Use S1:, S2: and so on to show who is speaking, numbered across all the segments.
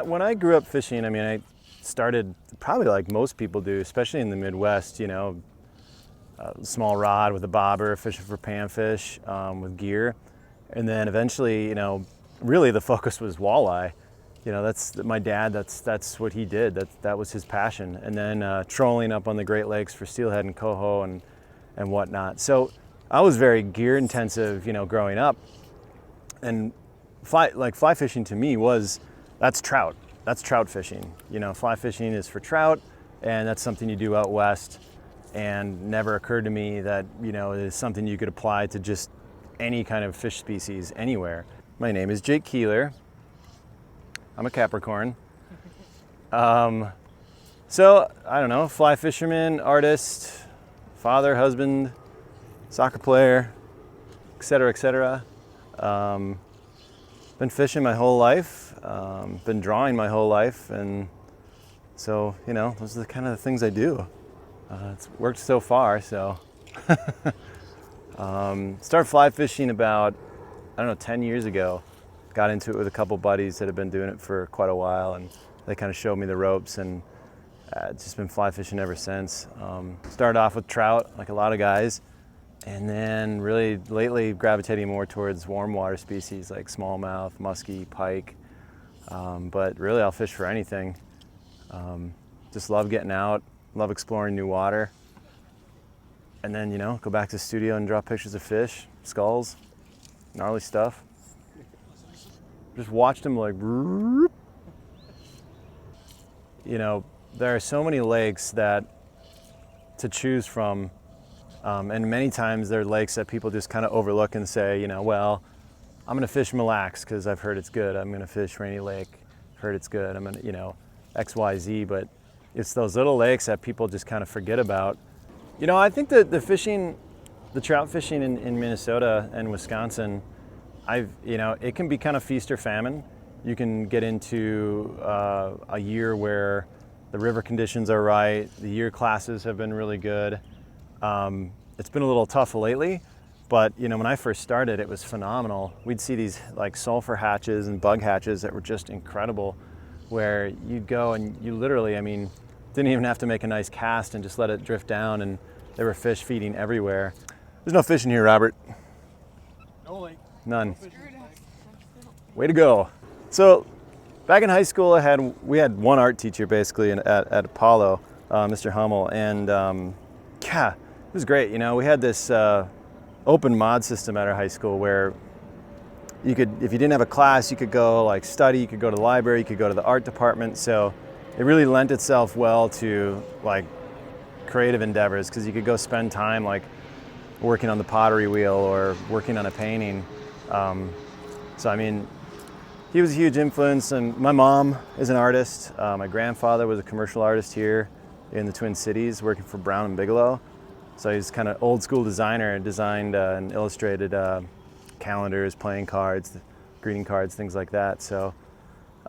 S1: when I grew up fishing, I mean, I started probably like most people do, especially in the Midwest, you know, small rod with a bobber, fishing for panfish with gear. And then eventually, you know, really the focus was walleye. You know, that's my dad, that's what he did. That was his passion. And then trolling up on the Great Lakes for steelhead and coho and whatnot. So I was very gear intensive, you know, growing up. And fly fishing to me that's trout. That's trout fishing. You know, fly fishing is for trout, and that's something you do out west. And never occurred to me that, you know, it is something you could apply to just any kind of fish species anywhere. My name is Jake Keeler. I'm a Capricorn. So, I don't know, fly fisherman, artist, father, husband, soccer player, etc., etc. Been fishing my whole life, been drawing my whole life, and so, you know, those are the kind of the things I do. It's worked so far, so. Started fly fishing about, 10 years ago. Got into it with a couple buddies that have been doing it for quite a while, and they kind of showed me the ropes, and just been fly fishing ever since. Started off with trout, like a lot of guys, and then really lately gravitating more towards warm water species like smallmouth, muskie, pike. But really I'll fish for anything. Just love getting out, love exploring new water. And then, you know, go back to the studio and draw pictures of fish, skulls, gnarly stuff. Just watched them like, you know, there are so many lakes that to choose from. And many times there are lakes that people just kind of overlook and say, you know, well, I'm gonna fish Mille Lacs because I've heard it's good. I'm gonna fish Rainy Lake, heard it's good. I'm gonna, you know, X, Y, Z, but it's those little lakes that people just kind of forget about. You know, I think that the trout fishing in Minnesota and Wisconsin, you know, it can be kind of feast or famine. You can get into a year where the river conditions are right, the year classes have been really good. It's been a little tough lately, but you know, when I first started, it was phenomenal. We'd see these like sulfur hatches and bug hatches that were just incredible, where you'd go and you literally, I mean, didn't even have to make a nice cast and just let it drift down, and there were fish feeding everywhere. There's no fishing here, Robert.
S2: No lake.
S1: None. Way to go. So back in high school, we had one art teacher basically at Apollo, Mr. Hummel, and yeah, it was great. You know, we had this open mod system at our high school where you could, if you didn't have a class, you could go like study, you could go to the library, you could go to the art department. So it really lent itself well to like creative endeavors, because you could go spend time like working on the pottery wheel or working on a painting. So I mean, he was a huge influence, and my mom is an artist. My grandfather was a commercial artist here in the Twin Cities, working for Brown and Bigelow. So he's kind of old school designer, designed and illustrated calendars, playing cards, greeting cards, things like that. So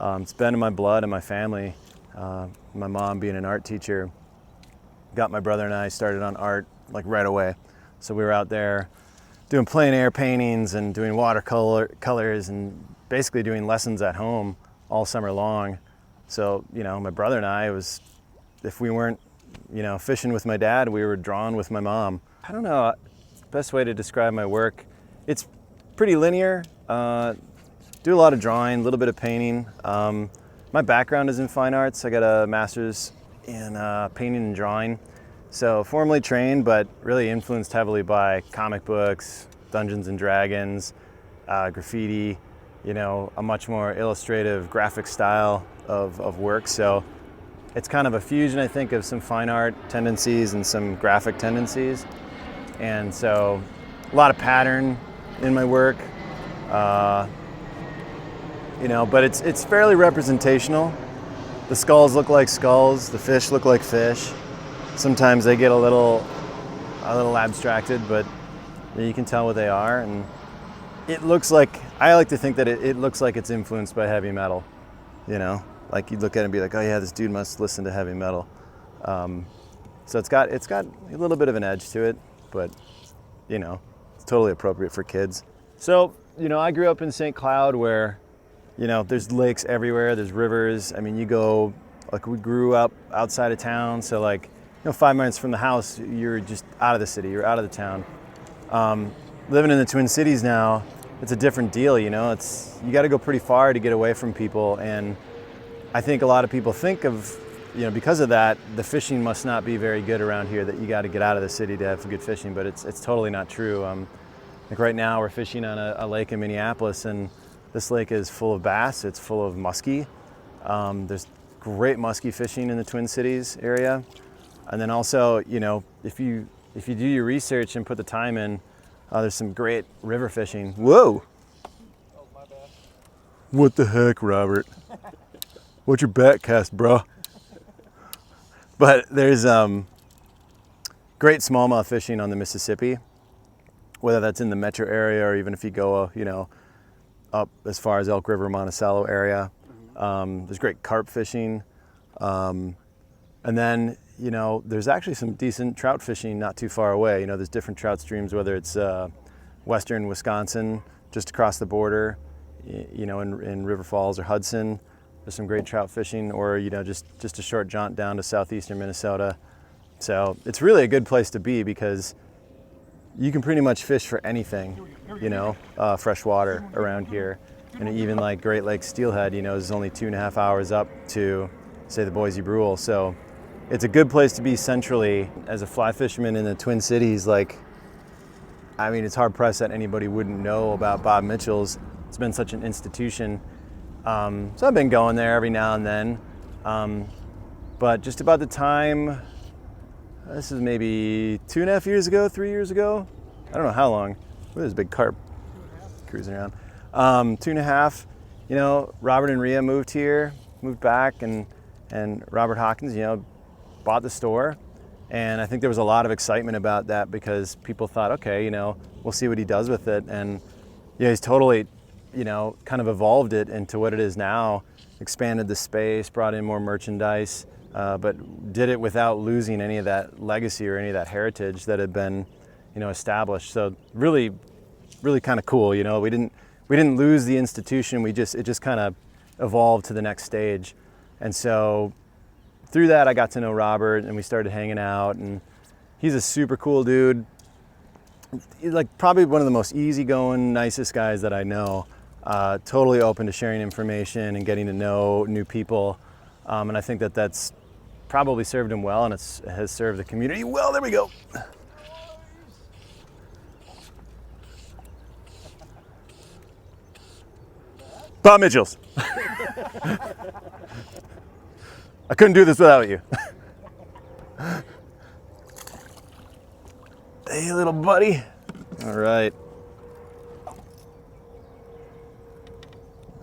S1: it's been in my blood and my family. My mom being an art teacher got my brother and I started on art like right away. So we were out there doing plein air paintings and doing watercolors and basically doing lessons at home all summer long. So, you know, my brother and I, if we weren't, you know, fishing with my dad, we were drawing with my mom. I don't know, best way to describe my work, it's pretty linear. Do a lot of drawing, a little bit of painting. My background is in fine arts. I got a master's in painting and drawing. So formally trained, but really influenced heavily by comic books, Dungeons and Dragons, graffiti, you know, a much more illustrative graphic style of work. So it's kind of a fusion, I think, of some fine art tendencies and some graphic tendencies. And so a lot of pattern in my work, you know, but it's fairly representational. The skulls look like skulls, the fish look like fish. Sometimes they get a little abstracted, but you can tell what they are. And it looks like, I like to think that it looks like it's influenced by heavy metal, you know? Like you'd look at it and be like, oh yeah, this dude must listen to heavy metal. So it's got a little bit of an edge to it, but you know, it's totally appropriate for kids. So, you know, I grew up in St. Cloud where You know, there's lakes everywhere, there's rivers. I mean, you go, like we grew up outside of town, so like, you know, 5 minutes from the house, you're just out of the city, you're out of the town. Living in the Twin Cities now, it's a different deal, you know, you gotta go pretty far to get away from people, and I think a lot of people think of, you know, because of that, the fishing must not be very good around here, that you gotta get out of the city to have good fishing, but it's totally not true. Like right now we're fishing on a lake in Minneapolis, and this lake is full of bass, it's full of muskie. There's great muskie fishing in the Twin Cities area. And then also, you know, if you do your research and put the time in, there's some great river fishing. Whoa!
S2: Oh, my bad.
S1: What the heck, Robert? What's your back cast, bro? But there's great smallmouth fishing on the Mississippi, whether that's in the metro area or even if you go, you know, up as far as Elk River, Monticello area. There's great carp fishing. And then, you know, there's actually some decent trout fishing not too far away. You know, there's different trout streams, whether it's western Wisconsin, just across the border, you know, in River Falls or Hudson. There's some great trout fishing, or, you know, just a short jaunt down to southeastern Minnesota. So it's really a good place to be because you can pretty much fish for anything, you know, fresh water around here. And even like Great Lakes Steelhead, you know, is only 2.5 hours up to, say, the Boise Brule. So it's a good place to be centrally. As a fly fisherman in the Twin Cities, like, I mean, it's hard pressed that anybody wouldn't know about Bob Mitchell's. It's been such an institution. So I've been going there every now and then. But just about the time, this is maybe 2.5 years ago, 3 years ago. I don't know how long. There's a big carp cruising around. 2.5. You know, Robert and Rhea moved back, and Robert Hawkins, you know, bought the store. And I think there was a lot of excitement about that because people thought, okay, you know, we'll see what he does with it. And yeah, he's totally, you know, kind of evolved it into what it is now, expanded the space, brought in more merchandise, but did it without losing any of that legacy or any of that heritage that had been, you know, established. So really, really kind of cool. You know, we didn't lose the institution. It just kind of evolved to the next stage. And so through that, I got to know Robert, and we started hanging out. And he's a super cool dude. He's like probably one of the most easygoing, nicest guys that I know. Totally open to sharing information and getting to know new people. And I think that's probably served him well, and it has served the community well. There we go. Bob Mitchell's. I couldn't do this without you. Hey, little buddy. All right.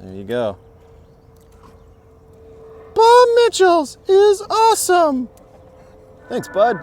S1: There you go. Bob Mitchell's is awesome. Thanks, bud.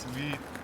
S2: Sweet.